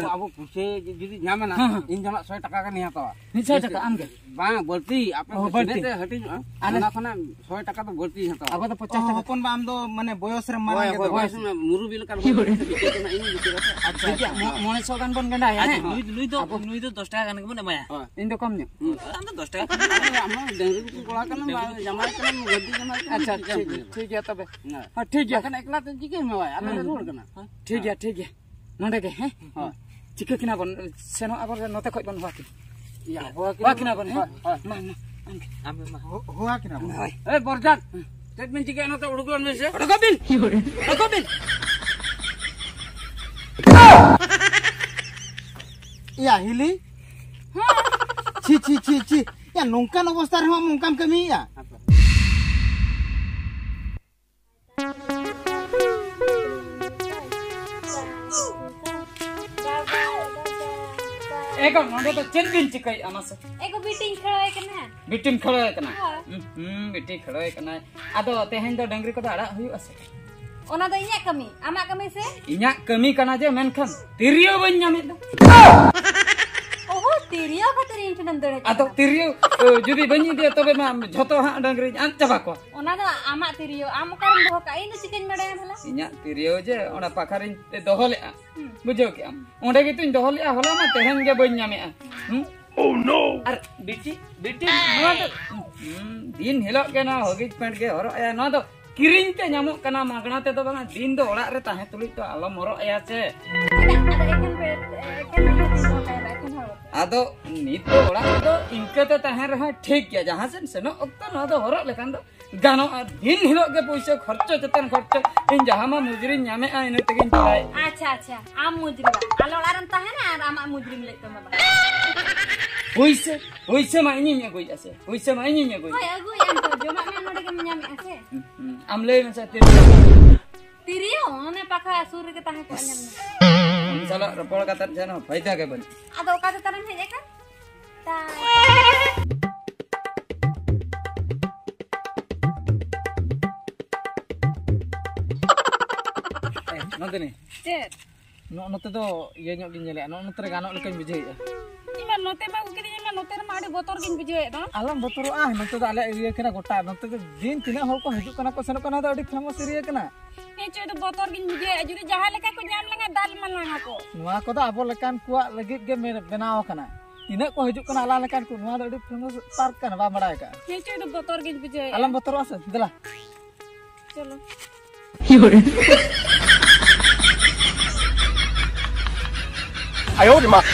Abu kusi jadi nyaman ah. Ini cuma 100 taka kan nih atau? Ini 100 taka am ke? Bang, berarti apa? Berarti hati anak kana 100 taka tuh berarti atau? Apa tuh 50 taka? Hopon bam tuh mana boyos remalan gitu. Boyos muru bil kan. Ini Jadi mau sokan pun ganda ya? Lui itu 10 taka kan kemana Maya? Ini tuh komnya. Anda 10 taka. Ama dengri ku kola kan jamai kan ganti jamai. अच्छा ठीक है तबे हां ठीक है kan ekla tuh jike mau ya apa rule kana ठीक है नोंडे के हैं चिके किना बन सेनो आगर नते खय बन हाकी ya wa किना बन मा Hoa kina. eh borjan statement jike no to udukulan mese Rakobin Iya hili. Ci. Ya nungkan obostar rehma mungkam kami ya. एको नोंडे तो चेन बिन चिकई अमासे एको बीटिंग खड़ाय कना बिटिम खड़ोय कना बिटी खड़ोय कना आदो तेहेन दो डंगरी को आड़ा हुई असे ओना दो इnya kami आमा kami से इnya कमी कना जे मेनखान तिरियो बन ᱧᱟᱢᱮ दो ओहो तिरियो खातिर इंटनम दड़े आदो तिरियो जुदी बनी दे तबे मा झतो हा डंगरी आन चाबा को ओना दो आमा तिरियो आम कारण दो का इन चिकन बड़े भला इnya तिरियो जे ओना पाखारिन ते दोहले बुझो के ओंडे के तुन दोहले होला मा तेहेन गे बन ᱧᱟᱢᱮ Oh no! Ar biti no do din hilok ke na hogis pant ke horo ya no do kiring te nyamuk kana magna te do bang din do orak re tahe tulit to alo moro ya se ado nit do orak do inke te tahe re ठीक ya jahan sen seno okto no do horo lekan do gano din hilok ke poise kharcho chetan kharcho in jahan ma mujrin nyame a ine tegin chulai अच्छा आम मुजरिम आलो आरम ताहे ना आमा मुजरिम ले तो बाबा Hoise ma ini nya goi ase. Hoise ma ini nya goi. होय अगु यान तो जमा में नोडे के न्यामे आसे Amle na sa तिरियो ओने पाखा असुर के ताहे को अन्यम Sala ropol kata jano faida ke ban. आदो का तो तरन हे का ता Nonte ni. चेत Note do ye nyok din nyele. Note re ganok lekan bujai ya. इमा नोते बा उकि इमा नोते मा आडी बोतर गिन बिजे दो Alam botor note do ale area kena gota. Note do din tina hol ko hijuk kana ko senok kana do adi famous area kana. ने चे तो बोतर गिन बिजे जुदी जहां लेका को जाम लंगा दाल मलंगा को Nuwa ko do abo lekan kuak legit ge benaw kana. Tina ko hijuk kana ala lekan ku nuwa do adi famous park kana ba madai ka. ने चे तो बोतर गिन बिजे Alam botor ase dela. चलो Ayo di mak.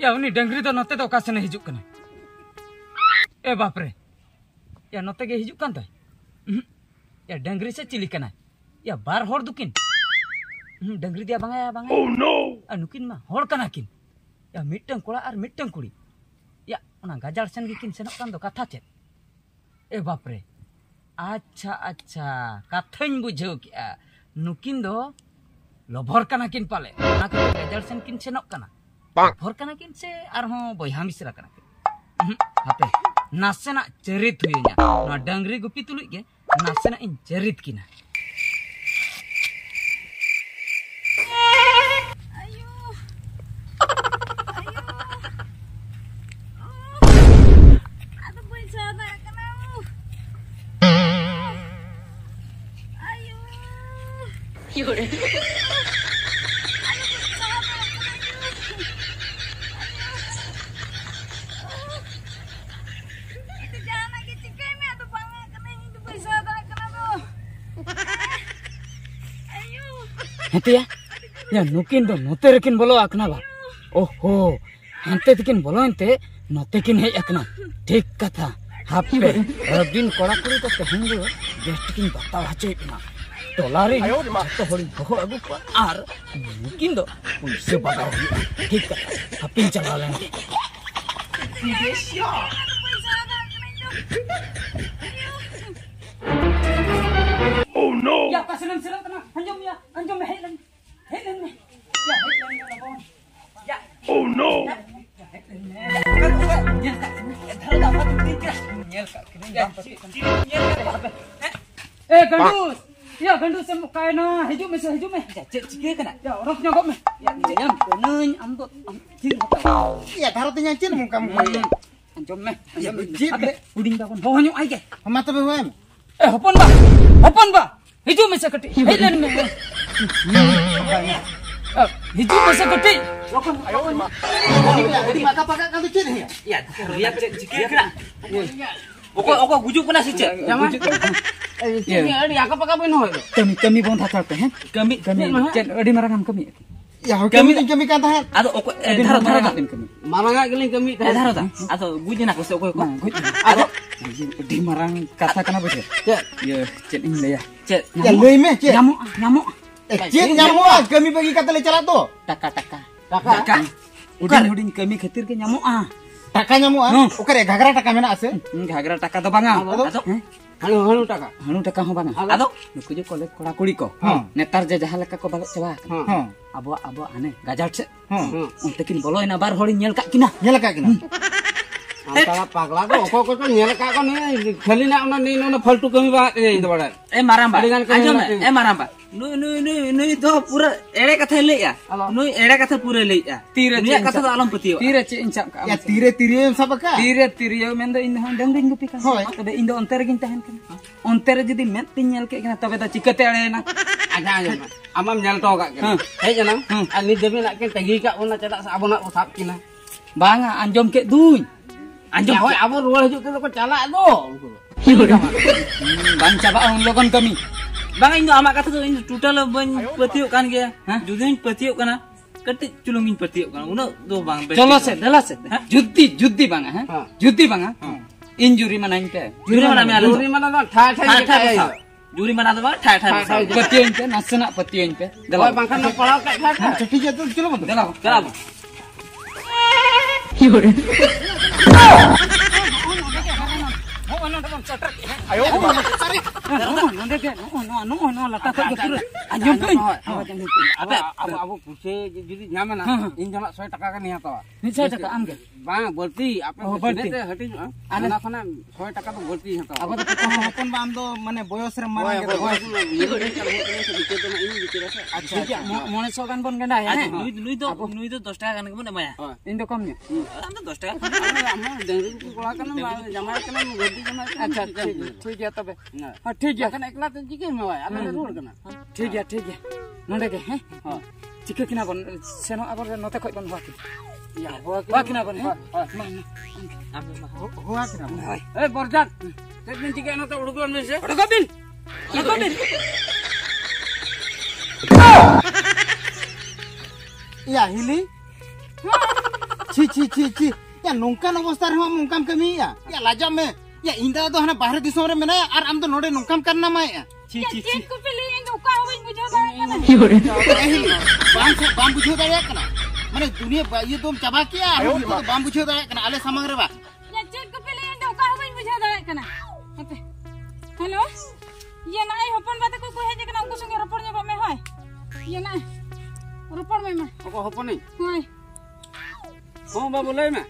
Ya uni dengri do note do kasene hijuk kana. Bapre. Ya note ge hijuk kan ta. Ya dengri se cili kana. Ya bar hor dukin. Dengri dia bangai. Oh no. Anukin mah hor kana kin. Ya mittang kola ar mittang kuri. Ya ona gajar sen gikin senok kan do katha chet. Bapre. Acha kathain bujhau kia. Nukin do lobhor kana kin pale. Ona ke gajar sen kin senok kana. Lobhor kana kin se arho boyha misra kana kin. Hape nasena cerit huyenya. Na dangri gupi tuluy ge nasena in cerit kina. hente ya nukin do note rekin bolo akna ba. Oho, hente tikin bolo ente note kin hej akna. Thik katha. Hape din kora kuri to tehengu best kin bataw hache pina. Dolari to hori ho agu pa ar nukin do puise bagaw. Thik katha. Hapin chala len. Oh no! Ya kasinan tenang. Anjom hej len. Ya hej len bawon. Ya. Oh no! Gandus. Ya gandus sem kaina hijau me. Cek cike kena. Ya orang nyogok me. Ya nyam peneun am do tin. Ya taruh nyancin muka. Anjom me. Uding takon bawahnya ai ke. Mata bewem. Hopon ba. Hijau me seketi. Helen me. Hijau me seketi. Lokon ayo. Jadi mata pakai kau cin ya. Ya lihat cek cike kena. Oko gujuk pernah sih cek. Ya di apa kapan ho? Kami bon thakar pe kami cek adi marangan kami. Ya kami kan tahan. Ado oko thara kami. Mama enggak geling kami. Thara ta. Atau gujin aku sok oko. Ado di marang kata kenapa sih? Ya cek ini ya. Cek Ya leuy meh cek. nyamuk. Cek nyamuk kami bagi kata lecala tuh. Taka. Udin kami khatir ke nyamuk Taka nyamuk Ukare gagara taka mena ase. Gagara taka to banga. Ado Hanu taka. hanu taka ho banga. Ado nuku je kolek kora kuri ko. Netar je jaha leka ko balok cewa. Abo ane gajar ce. Untekin boloin abar hori nyel kak kina. Nyala ka kina. Antara pagla ko oko nyel ka ko ne khali na ona ni ona faltu kami ba e do bada. Maramba. Aringan kami Anjom lati. maramba. Nui to pura ere katha le ya. Nui ere katha pura le ya. Tire katha to alam putio. Tire ce incap ka. Ya tire sabaka. Tire mendo in dangding gupi kan. Tabe indo onter gin tahen kan. Onter judi met nyel ke kana tabe ta cikate ale na. Aja. Amam nyal to ka. Hej janang. Ani demi nak ken tagi ka ona cedak abona usap kina. Banga anjom ke duy. Anjom hoy abo rual hijuk ke ko calak do. Bang coba on logon kami. Bang indo amak kata tu indo total ban petiuk kan ge. Judi petiuk kana. Ketik culungin petiuk kana. Uno do bang. Chalo se dala se. Judi bang Judi bang injury mana inte. Juri mana me alu. Juri mana do tha tha. Juri mana do bang tha tha. Petiun pe nasna petiun pe. Hoy bangkan no pala ka tha. Ceki jatuh cilo betul. Dala. Kenapa? Ayo. No, lata ko pura. Anjom pe. Abu puse jadi nyaman lah. Ini cuma 100 taka kan ya toh. Ni 100 taka am ke. Bang, berarti apa? Berarti. Hati anak kana 100 taka tuh berarti toh. Apa tuh hopon bam do mane boyos rem marang gitu. Mone sogan bon ganda ya. Nui to 10 taka kan kemana maya? Indo komnya. Anda 10 taka. Ama dengri ku kola kana jamai kana berarti jamai. अच्छा ठीक है तबे हां ठीक है kan ekla tuh jike me wai ala rul kana. ठीक है नोंडे के हैं हां चिके किना बन सेनो आबर नते खय बन होकी Ya, wa किना बन है Hoa kina. eh borjat. Tek jike no to udugulan mese. Odogobin Ya hili. Ci. Ya nongkan অবস্থা রে মুংকাম kami ya. Ya lajam me. Ya inda do hana bahar disom re mena ar am do node nongkam karna ma ya. Check को पे ले इनको का होई बुझा दाना Bam bujo dare kana. Mane dunia ye dom chaba kiya. Bam bujo dare kana ale samang re ba. या check को पे ले इनको का होई बुझा दाना कना हेलो ये ना आई होपन बात को हे जे कना उनको संगे रपड़ ने में होय ये ना रपड़ में Oko hopon ni. होय Oh, ba boleh me.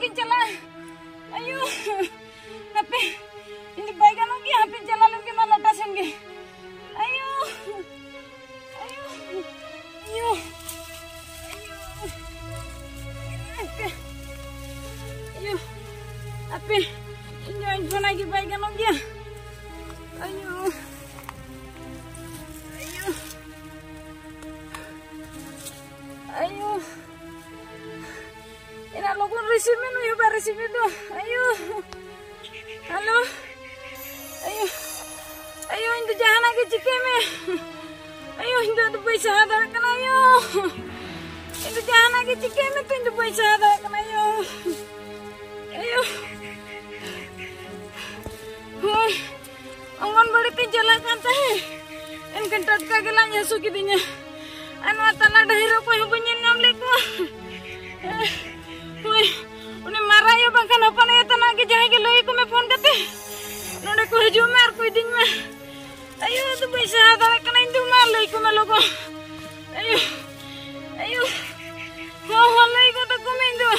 kin chala. Ayo. Hape. Ini baik lagi hape chala lagi malah tasen ge. Ayo. Ayo. Ayo. Hape. Ayo. Hape. Ini info lagi baik lagi. Ayo. Ayo. Ayo. Ina logon receive menu ya ba receive itu. Ayo. Halo. Ayo. Ayo indu jangan lagi cikeme. Ayo indu tu paisa ada kan ayo. Indu jangan lagi cikeme tu indu paisa ada kan ayo. Ayo. Hoy. Angon balik ke jalan kantah. En kantat kagelanya sukidinya. Anu atana dahiro ko hubunyin ngamle ko. Hoy, uni marah ya bang kenapa nih atana ke jahe ke lagi ko me phone kate. Node ko hiju mar ko din ma. Ayo tu bisa ada kana indu mar lagi ko me logo. Ayo. Ayo. Ho lagi ko ta ko me indu.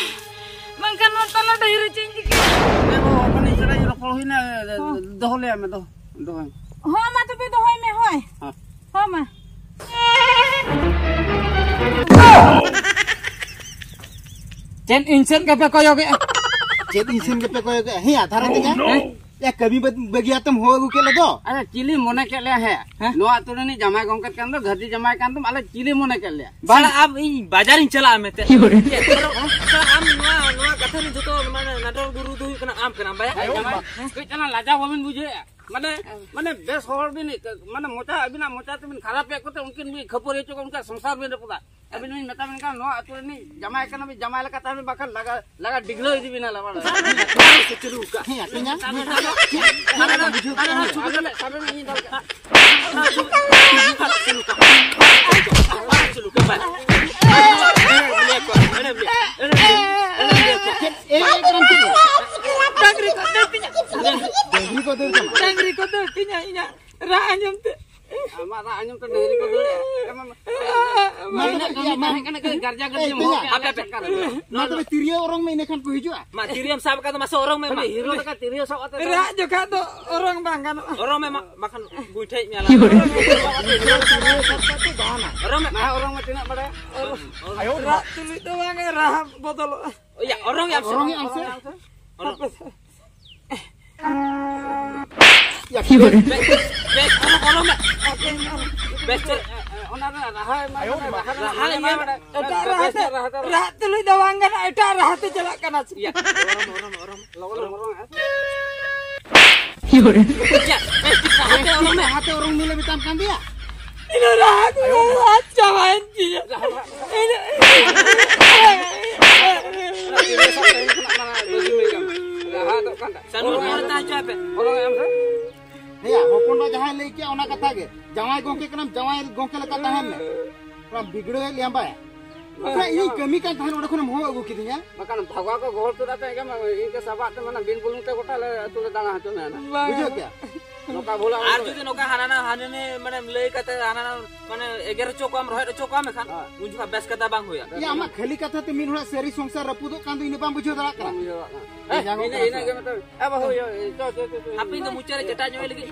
Bang kan atana dahiro change ke. Ebo apane jara jara polohin dohole ame do. Dohoi. Ho ma tu be dohoi me hoy. Ho ma. Chen insen ka pe koyo ge. चेत इंसान के पे कोई हे आधार ते या कभी बगिया तुम हो गु के ले दो अरे चिली मने के ले है नो आतुरे नि जमाय गंकत कान दो घरती जमाय कान तुम आले चिली मने के ले बाला अब ई बाजार इन चला में ते आम नवा कथा नि जतो माने नाटक गुरु दुई कना आम कना बाय कोई चना लाजा होबिन बुझे माने बेस होर बिन माने मोटा अबिना मोटा तुम खराब पे कोते उनकिन भी खबर हेचो उनका संसार में रपदा अबिन नि मता में का नो आतुरे नि जमाय कान भी जमाय लका ता में बाखन लगा डिगलो इदी बिना लबा से चलू का हे आतिया साबे में दल का चलू का bye Dangri ko to tinya inya ra anyam te amara anyam to deri ko dole mana kan garja garja mo apa ना तो तिरिया orang में इने खान को हिजुआ ma tiriam sab ka to masuk orang me hero ka tirio sok ate ra jo ka to orang bang kan orang me makan buithai nyala orang me orang mah tina pada ayo ra tuli to bang ra botol ya orang yang amse ya kibur bes orang me bes ona raha ayo ra tuli to bang kan eta ra te jala kana ya orang kibur ya हाथे orang मिले बिताम kan dia ini ra aku aja main dia sanu orang aja pe orang yang या होपन बा जहां लेके ओना कथा गे जवाई गोंके कनम जवाई गोंके लका ताहन में पूरा बिगड़े लिया बा ना ई कमी का थान ओडे खनम हो अगु किदिया makan bhagwa ko gol tu date ke inke sabak te mana bin bulung te kota le tu le dana hatu na बुझो क्या noka bola আর যদি নকা হানানা হানেনে মানে লই কাতে হানানা মানে 11 চোকম রহে চোকম এখান বুঝা বেশ কথা বাং হইয়া या मा खाली कथा ते मिन होड़ा सेरी संसार रपुदो कांदो इने बाम बुझो दरा करा ini ke mata apa ho yo to আপনি তো মুচারে জটা জয় লাগি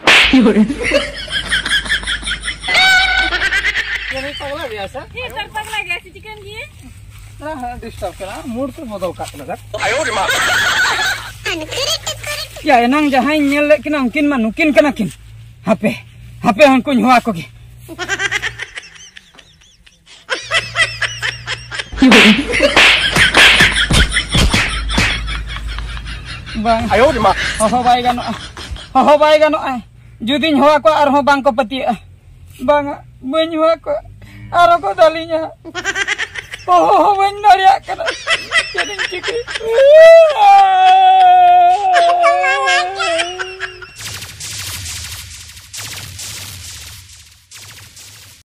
ini pagla biasa ये कर पगला गया चिकन की disturb kena mood tu modal kat lagi ya enang jahay nyel kina mungkin manukin kana kin hape han kun hua ko ki bang ayo di mak ho bai gano ai judin hua ko ar ho bang ko pati bang ben hua ko ar ko dalinya oh ben dari kana jadi ciki